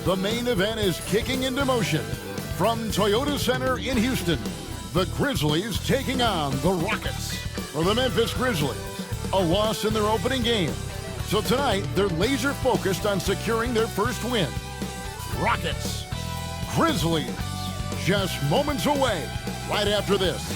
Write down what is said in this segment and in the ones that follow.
The main event is kicking into motion. From Toyota Center in Houston, the Grizzlies taking on the Rockets. For the Memphis Grizzlies, a loss in their opening game. So tonight, they're laser focused on securing their first win. Rockets, Grizzlies, just moments away, right after this.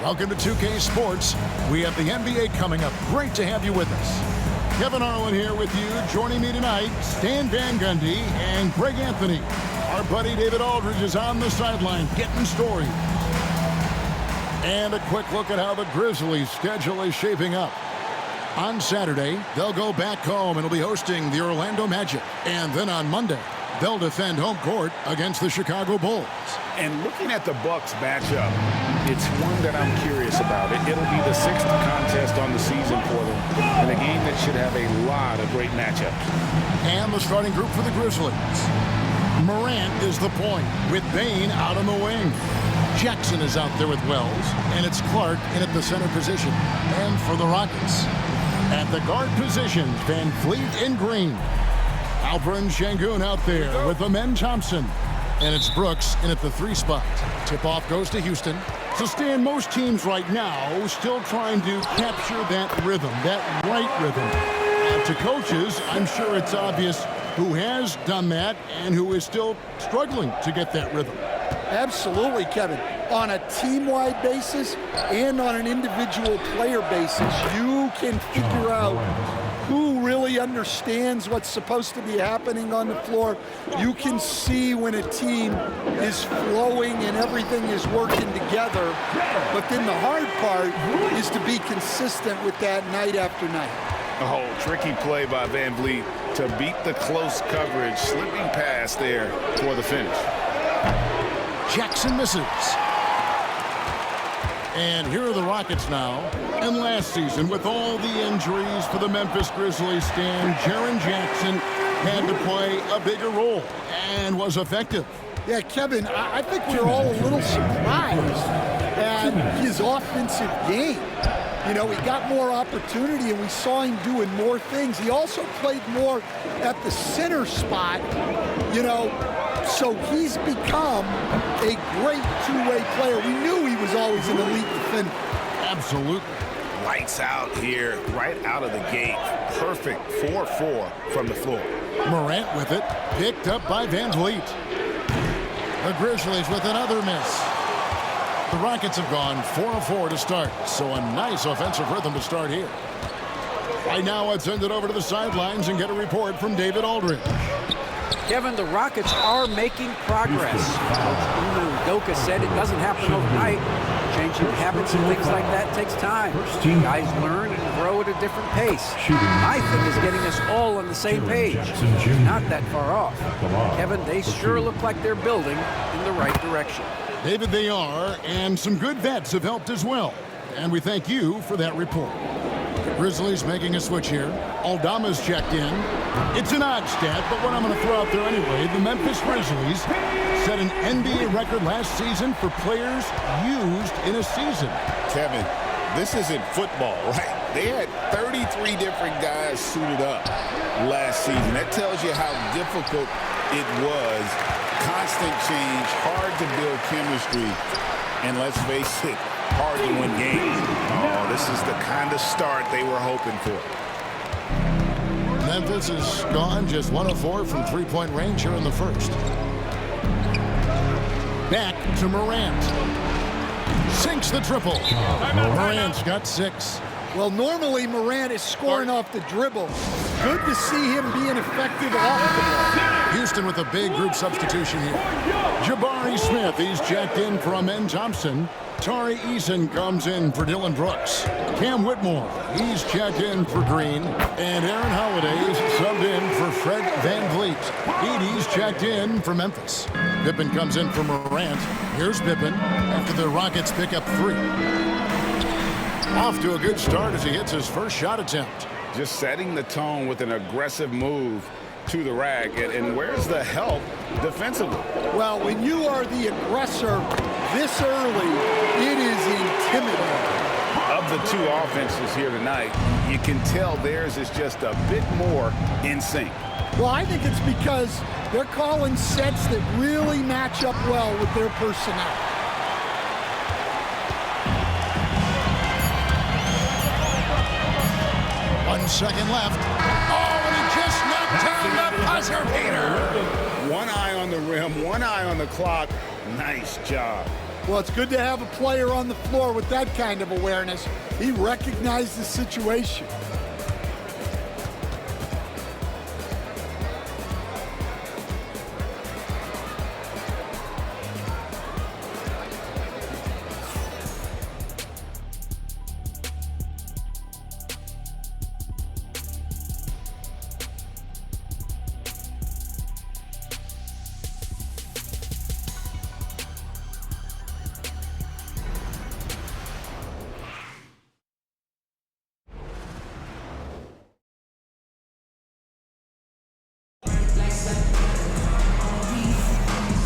Welcome to 2K Sports. We have the NBA coming up. Great to have you with us. Kevin Harlan here with you. Joining me tonight, Stan Van Gundy and Greg Anthony. Our buddy David Aldridge is on the sideline getting stories. And a quick look at how the Grizzlies' schedule is shaping up. On Saturday, they'll go back home and will be hosting the Orlando Magic. And then on Monday, they'll defend home court against the Chicago Bulls. And looking at the Bucks matchup, it's one that I'm curious about. It'll be the 6th contest on the season for them, and a game that should have a lot of great matchups. And the starting group for the Grizzlies. Morant is the point, with Bane out on the wing. Jackson is out there with Wells, and it's Clark in at the center position. And for the Rockets, at the guard position, Van Vliet in green. Alperen Sengun out there with Amen Thompson. And it's Brooks in at the 3 spot. Tip-off goes to Houston. So, Stan, most teams right now still trying to capture that rhythm, that right rhythm. To coaches, I'm sure it's obvious who has done that and who is still struggling to get that rhythm. Absolutely, Kevin. On a team-wide basis and on an individual player basis, you can figure out who really understands what's supposed to be happening on the floor. You can see when a team is flowing and everything is working together. But then the hard part is to be consistent with that night after night. Oh, tricky play by Van Vliet to beat the close coverage, slipping past there for the finish. Jackson misses. And here are the Rockets now. And last season, with all the injuries for the Memphis Grizzlies, Stan, Jaren Jackson had to play a bigger role and was effective. Yeah, Kevin, I think we're all a little surprised at his offensive game. You know, he got more opportunity, and we saw him doing more things. He also played more at the center spot, you know, so he's become a great two-way player. We knew he was always an elite defender. Absolutely. Lights out here, right out of the gate. Perfect 4-4 from the floor. Morant with it, picked up by Van Vliet. The Grizzlies with another miss. The Rockets have gone 4 of 4 to start, so a nice offensive rhythm to start here. Right now, let's send it over to the sidelines and get a report from David Aldridge. Kevin, the Rockets are making progress. Udoka said it doesn't happen overnight. Changing habits and things like that takes time. Guys learn and grow at a different pace. I think is getting us all on the same page. Not that far off. Kevin, they sure look like they're building in the right direction. David, they are, and some good vets have helped as well. And we thank you for that report. The Grizzlies making a switch here. Aldama's checked in. It's an odd stat, but what I'm going to throw out there anyway, the Memphis Grizzlies set an NBA record last season for players used in a season. Kevin, this isn't football, right? They had 33 different guys suited up last season. That tells you how difficult it was. Constant change, hard to build chemistry, and let's face it, hard to win games. Oh, this is the kind of start they were hoping for. Memphis is gone just 1 of 4 from three-point range here in the first. Back to Morant. Sinks the triple. Morant's got 6. Well, normally Morant is scoring off the dribble. Good to see him being effective off the ball. Houston with a big group substitution here. Jabari Smith, he's checked in for Amen Thompson. Tari Eason comes in for Dylan Brooks. Cam Whitmore, he's checked in for Green. And Aaron Holiday's subbed in for Fred Van Vliet. Edey's checked in for Memphis. Pippen comes in for Morant. Here's Pippen after the Rockets pick up 3. Off to a good start as he hits his first shot attempt. Just setting the tone with an aggressive move to the rack. And where's the help defensively? Well, when you are the aggressor this early, it is intimidating. Of the two offenses here tonight, you can tell theirs is just a bit more in sync. Well, I think it's because they're calling sets that really match up well with their personnel. 1 second left. Oh, and he just knocked down the buzzer beater. One eye on the rim, one eye on the clock. Nice job. Well, it's good to have a player on the floor with that kind of awareness. He recognized the situation.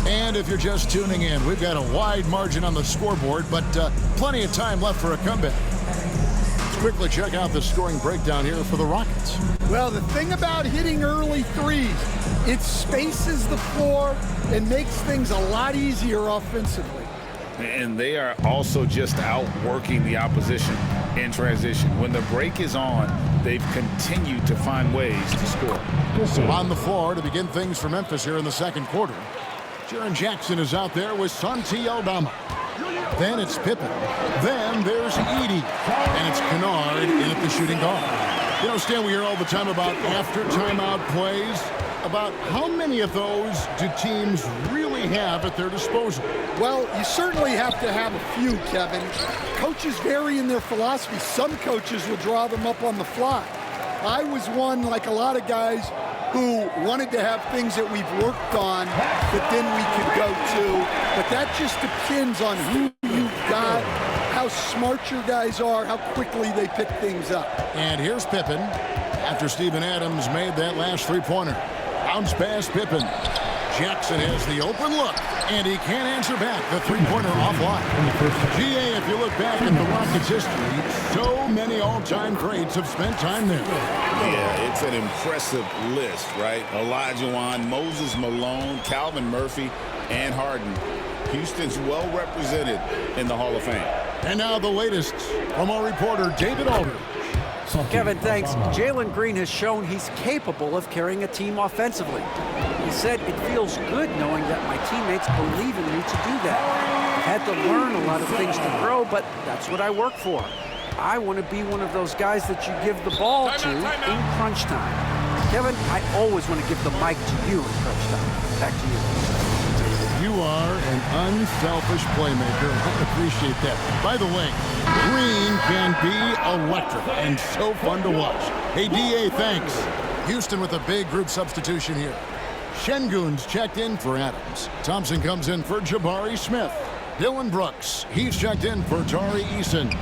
And if you're just tuning in, we've got a wide margin on the scoreboard, but plenty of time left for a comeback. Let's quickly check out the scoring breakdown here for the Rockets. Well, the thing about hitting early threes, it spaces the floor and makes things a lot easier offensively. And they are also just outworking the opposition in transition. When the break is on, they've continued to find ways to score. On the floor to begin things for Memphis here in the second quarter. Jaren Jackson is out there with Santi Aldama. Then it's Pippen. Then there's Edey. And it's Kennard in at the shooting guard. You know, Stan, we hear all the time about after timeout plays. About how many of those do teams really have at their disposal? Well, you certainly have to have a few, Kevin. Coaches vary in their philosophy. Some coaches will draw them up on the fly. I was one, like a lot of guys, who wanted to have things that we've worked on that then we could go to. But that just depends on who you've got, how smart your guys are, how quickly they pick things up. And here's Pippen after Steven Adams made that last three-pointer. Bounce pass Pippen. Jackson has the open look, and he can't answer back. The three-pointer offline. GA, if you look back at the Rockets' history, so many all-time greats have spent time there. Yeah, it's an impressive list, right? Olajuwon, Moses Malone, Calvin Murphy, and Harden. Houston's well represented in the Hall of Fame. And now the latest from our reporter, David Aldridge. Kevin, thanks. Jalen Green has shown he's capable of carrying a team offensively. He said, "It feels good knowing that my teammates believe in me to do that. I've had to learn a lot of things to grow, but that's what I work for. I want to be one of those guys that you give the ball to in crunch time." Kevin, I always want to give the mic to you in crunch time. Back to you. You are an unselfish playmaker. I appreciate that. By the way, Green can be electric and so fun to watch. Hey, DA, thanks. Houston with a big group substitution here. Şengün's checked in for Adams. Thompson comes in for Jabari Smith. Dylan Brooks, he's checked in for Tari Eason.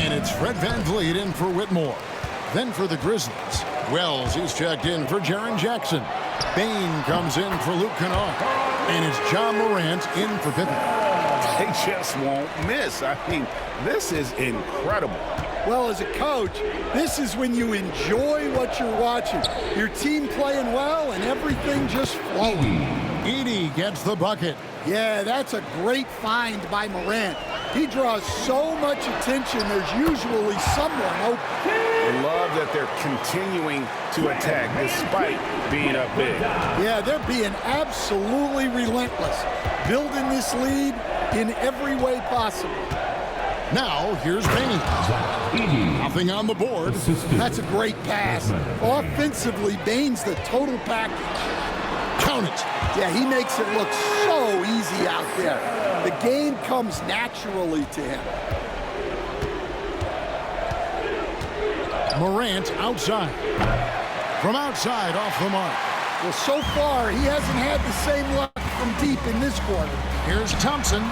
And it's Fred VanVleet in for Whitmore. Then for the Grizzlies, Wells, he's checked in for Jaren Jackson. Bane comes in for Luke Kennard. And it's John Morant in for Pippen. They just won't miss. I mean, this is incredible. Well, as a coach, this is when you enjoy what you're watching. Your team playing well and everything just flowing. Edey gets the bucket. Yeah, that's a great find by Morant. He draws so much attention, there's usually someone open. I love that they're continuing to attack despite being up big. Yeah, they're being absolutely relentless, building this lead in every way possible. Now, here's Bane. Nothing on the board. That's a great pass. Offensively, Bane's the total package. Count it. Yeah, he makes it look so easy out there. The game comes naturally to him. Morant outside. From outside, off the mark. Well, so far, he hasn't had the same luck from deep in this quarter. Here's Thompson.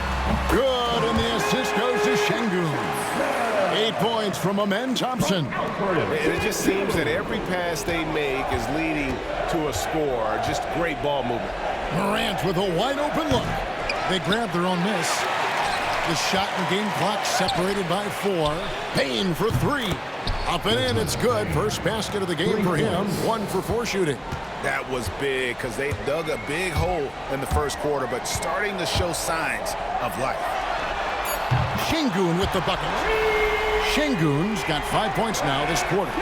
Good, and the assist goes to Şengün. 8 points from Amen Thompson. It just seems that every pass they make is leading to a score. Just great ball movement. Morant with a wide open look. They grab their own miss. The shot and game clock separated by 4. Payne for 3. Up and in, it's good. First basket of the game for him. 1 for 4 shooting. That was big because they dug a big hole in the first quarter, but starting to show signs of life. Şengün with the bucket. Şengün's got 5 points now this quarter.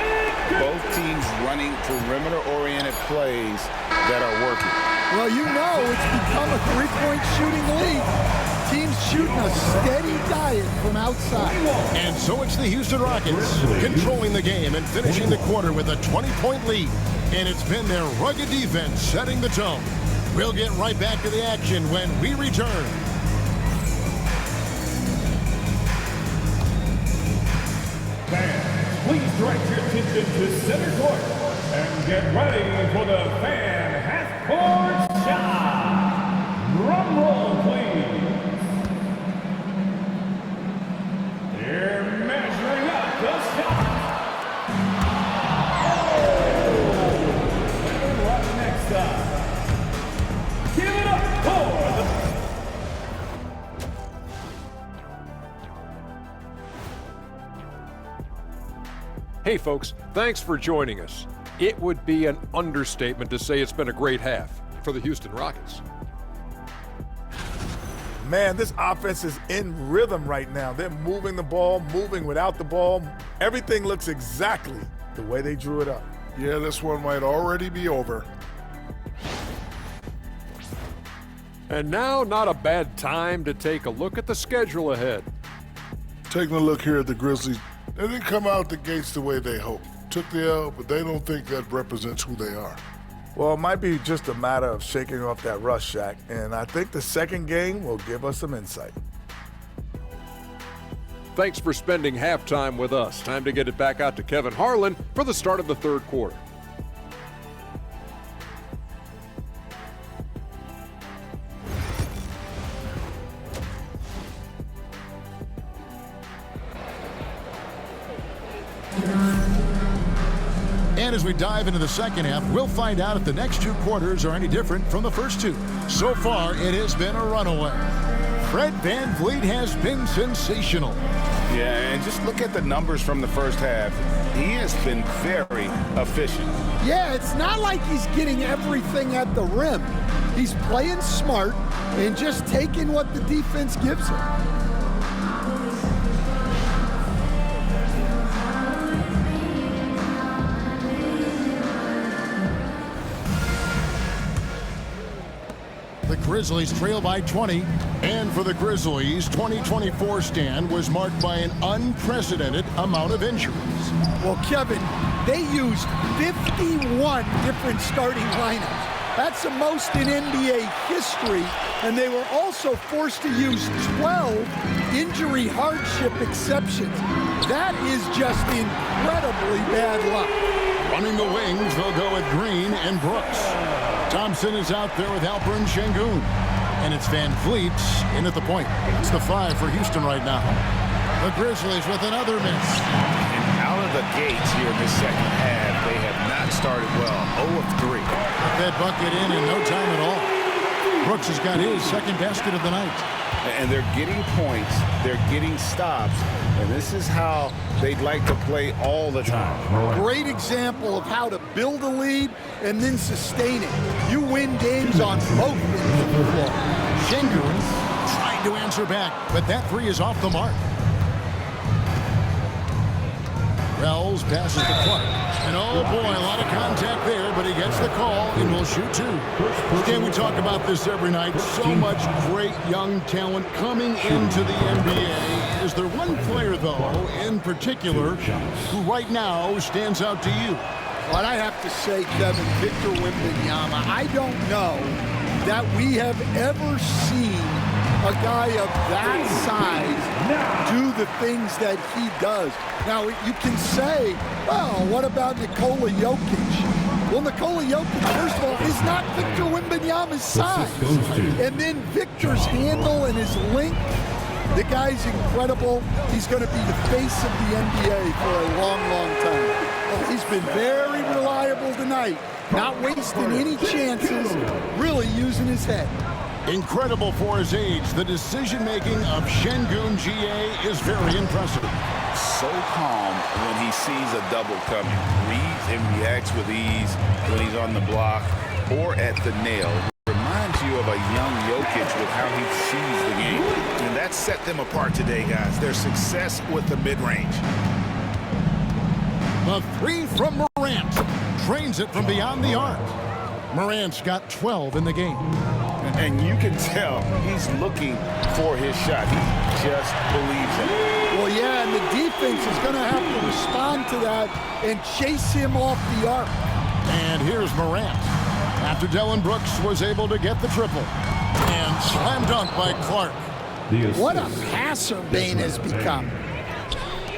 Both teams running perimeter-oriented plays that are working. Well, you know it's become a three-point shooting league. Teams shooting a steady diet from outside. And so it's the Houston Rockets controlling the game and finishing the quarter with a 20-point lead. And it's been their rugged defense setting the tone. We'll get right back to the action when we return. Fans, please direct your attention to center court and get ready for the fan half-court shot. Drum roll, please. They're measuring up the shot. And right next up, give it up for the... Hey folks, thanks for joining us. It would be an understatement to say it's been a great half for the Houston Rockets. Man, this offense is in rhythm right now. They're moving the ball, moving without the ball. Everything looks exactly the way they drew it up. Yeah, this one might already be over. And now, not a bad time to take a look at the schedule ahead. Taking a look here at the Grizzlies, they didn't come out the gates the way they hoped. Took the L, but they don't think that represents who they are. Well, it might be just a matter of shaking off that rust, Shaq, and I think the second game will give us some insight. Thanks for spending halftime with us. Time to get it back out to Kevin Harlan for the start of the third quarter. And as we dive into the second half, we'll find out if the next 2 quarters are any different from the first 2. So far, it has been a runaway. Fred VanVleet has been sensational. Yeah, and just look at the numbers from the first half. He has been very efficient. Yeah, it's not like he's getting everything at the rim. He's playing smart and just taking what the defense gives him. The Grizzlies trail by 20, and for the Grizzlies, 2024 stand was marked by an unprecedented amount of injuries. Well, Kevin, they used 51 different starting lineups. That's the most in NBA history, and they were also forced to use 12 injury hardship exceptions. That is just incredibly bad luck. Running the wings, they'll go with Green and Brooks. Thompson is out there with Alperen Şengün. And it's VanVleet in at the point. It's the 5 for Houston right now. The Grizzlies with another miss. And out of the gates here in this second half, they have not started well. 0 of 3. Put that bucket in no time at all. Brooks has got his second basket of the night. And they're getting points, they're getting stops, and this is how they'd like to play all the time. Great example of how to build a lead and then sustain it. You win games on both ends of the floor. Şengün trying to answer back, but that 3 is off the mark. Wells passes to Clark. And oh boy, a lot of contact there, but he gets the call and will shoot 2. Again, we talk about this every night. So much great young talent coming into the NBA. Is there one player, though, in particular, who right now stands out to you? But I have to say, Kevin, Victor Wembanyama, I don't know that we have ever seen a guy of that size do the things that he does. Now, you can say, well, what about Nikola Jokic? Well, Nikola Jokic, first of all, is not Victor Wembanyama's size. And then Victor's handle and his length, the guy's incredible. He's going to be the face of the NBA for a long, long time. Well, he's been very reliable tonight, not wasting any chances, really using his head. Incredible for his age, the decision-making of Şengün GA is very impressive. So calm when he sees a double coming. Reads and reacts with ease when he's on the block or at the nail. Reminds you of a young Jokic with how he sees the game. And that set them apart today, guys. Their success with the mid-range. The three from Morant. Drains it from beyond the arc. Morant's got 12 in the game. And you can tell he's looking for his shot. He just believes in it. Well, yeah, and the defense is going to have to respond to that and chase him off the arc. And here's Morant. After Dillon Brooks was able to get the triple. And slam dunk by Clark. What a passer Bane has become.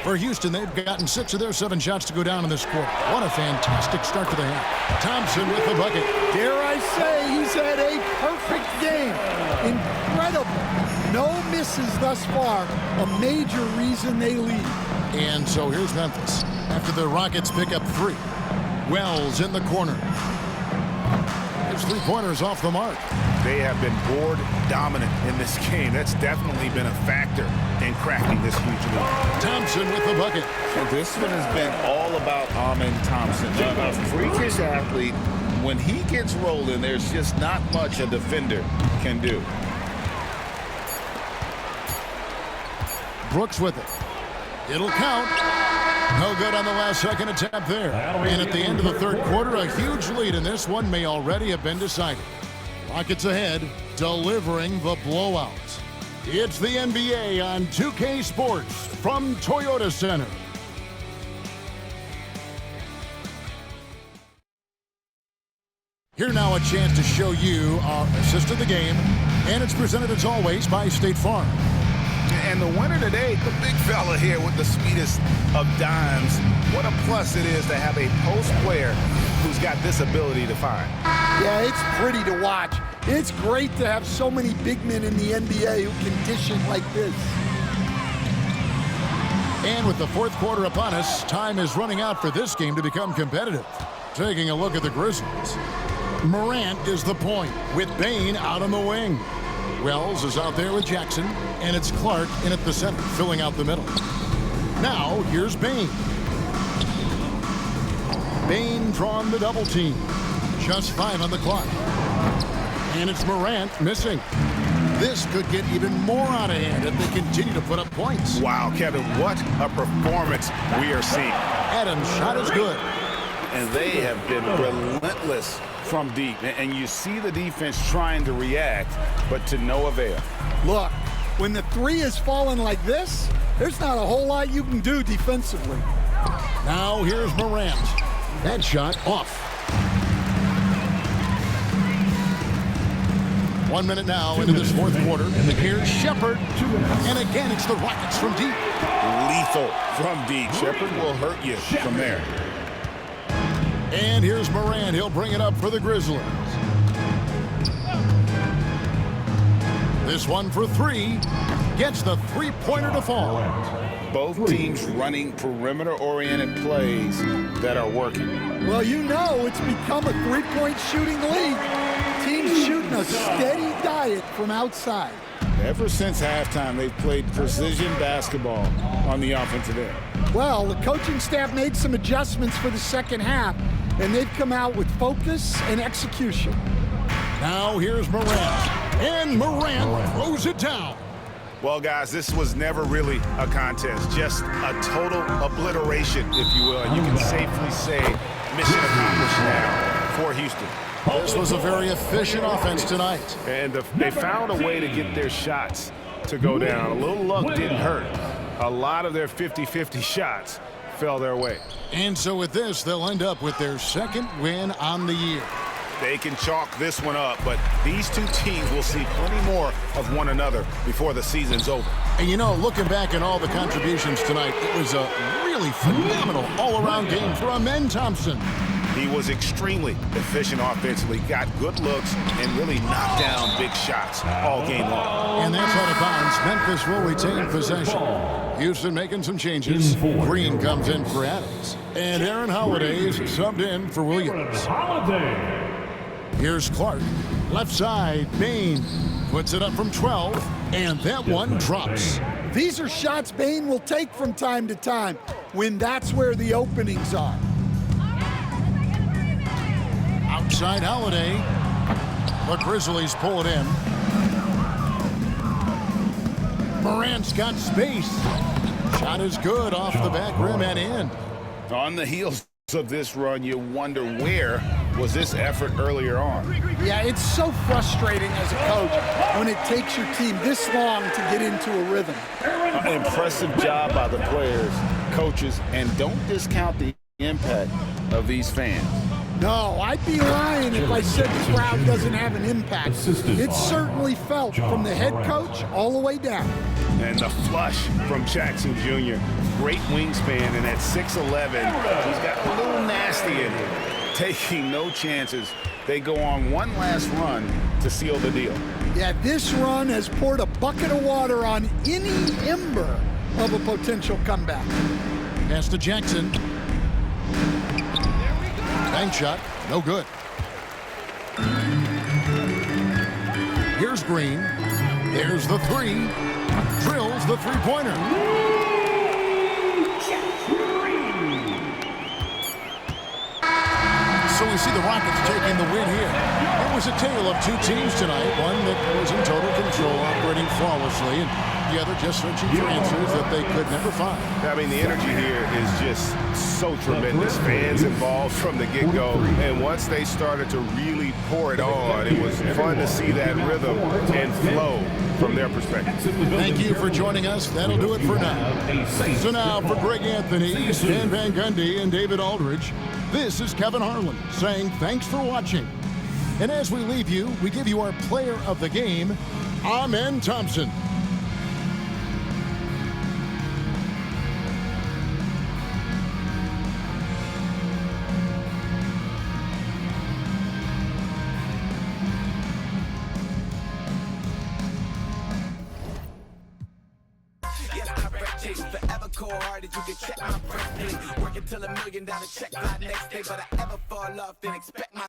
For Houston, they've gotten 6 of their 7 shots to go down in this quarter. What a fantastic start to the half. Thompson with the bucket. Dare I say he's had a perfect game. Incredible. No misses thus far. A major reason they lead. And so here's Memphis. After the Rockets pick up 3. Wells in the corner. His 3-pointers off the mark. They have been board dominant in this game. That's definitely been a factor in cracking this huge lead. Thompson with the bucket. So this one has been all about Amen Thompson. A freakish athlete. When he gets rolling, there's just not much a defender can do. Brooks with it. It'll count. No good on the last second attempt there. And at the end of the third quarter, a huge lead in this one may already have been decided. Rockets ahead, delivering the blowout. It's the NBA on 2K Sports from Toyota Center. Here now a chance to show you our assist of the game. And it's presented as always by State Farm. And the winner today, the big fella here with the sweetest of dimes. What a plus it is to have a post player who's got this ability to find. Yeah, it's pretty to watch. It's great to have so many big men in the NBA who can dish it like this. And with the fourth quarter upon us, time is running out for this game to become competitive. Taking a look at the Grizzlies. Morant is the point with Bane out on the wing. Wells is out there with Jackson, and it's Clark in at the center, filling out the middle. Now, here's Bane. Bane drawn the double team. Just 5 on the clock. And it's Morant missing. This could get even more out of hand if they continue to put up points. Wow, Kevin, what a performance we are seeing. Adams' shot is good. And they have been relentless from deep. And you see the defense trying to react, but to no avail. Look, when the 3 is falling like this, there's not a whole lot you can do defensively. Now here's Morant. That shot off. 1 minute now into this fourth quarter. Here's Shepherd. And again, it's the Rockets from deep. Lethal from deep. Shepherd will hurt you from there. And here's Morant. He'll bring it up for the Grizzlies. This one for 3. Gets the 3-pointer to fall. Both teams running perimeter-oriented plays that are working. Well, you know it's become a 3-point shooting league. Teams shooting a steady diet from outside. Ever since halftime, they've played precision basketball on the offensive end. Well, the coaching staff made some adjustments for the second half, and they've come out with focus and execution. Now here's Morant. And Morant throws it down. Well, guys, this was never really a contest, just a total obliteration, if you will. And you can safely say mission accomplished now for Houston. This was a very efficient offense tonight. And they found a way to get their shots to go down. A little luck didn't hurt. A lot of their 50-50 shots fell their way. And so with this, they'll end up with their second win on the year. They can chalk this one up, but these two teams will see plenty more of one another before the season's over. And you know, looking back at all the contributions tonight, it was a really phenomenal all-around game for Amen Thompson. He was extremely efficient offensively, got good looks, and really knocked down big shots all game long. And that's out of bounds. Memphis will retain possession. Houston making some changes. Green comes in for Adams. And Aaron Holiday is subbed in for Williams. Here's Clark. Left side, Bain puts it up from 12, and that one drops. These are shots Bain will take from time to time when that's where the openings are. Outside Holiday. The Grizzlies pull it in. Morant's got space. Shot is good off the back rim and in. On the heels of this run, you wonder where was this effort earlier on. Yeah, it's so frustrating as a coach when it takes your team this long to get into a rhythm. Impressive job by the players, coaches, and don't discount the impact of these fans. No, I'd be lying if I said the crowd doesn't have an impact. It's certainly felt from the head coach all the way down. And the flush from Jackson Jr. Great wingspan, and at 6'11", he's got a little nasty in him. Taking no chances. They go on one last run to seal the deal. Yeah, this run has poured a bucket of water on any ember of a potential comeback. Pass to Jackson. Bank shot, no good. Here's Green. There's the three. Drills the three-pointer. So we see the Rockets taking the win here. It was a tale of two teams tonight. One that was in total control, operating flawlessly, and the other just searching for answers that they could never find. I mean, the energy here is just so tremendous. Fans involved from the get-go, and once they started to really pour it on, it was fun to see that rhythm and flow from their perspective. Thank you for joining us. That'll do it for now. So now for Greg Anthony, Stan Van Gundy, and David Aldridge, this is Kevin Harlan saying thanks for watching. And as we leave you, we give you our player of the game, Amen Thompson. Forever cold-hearted, you can check my birthday. Working till $1 million check my next day, but I ever fall off, then expect my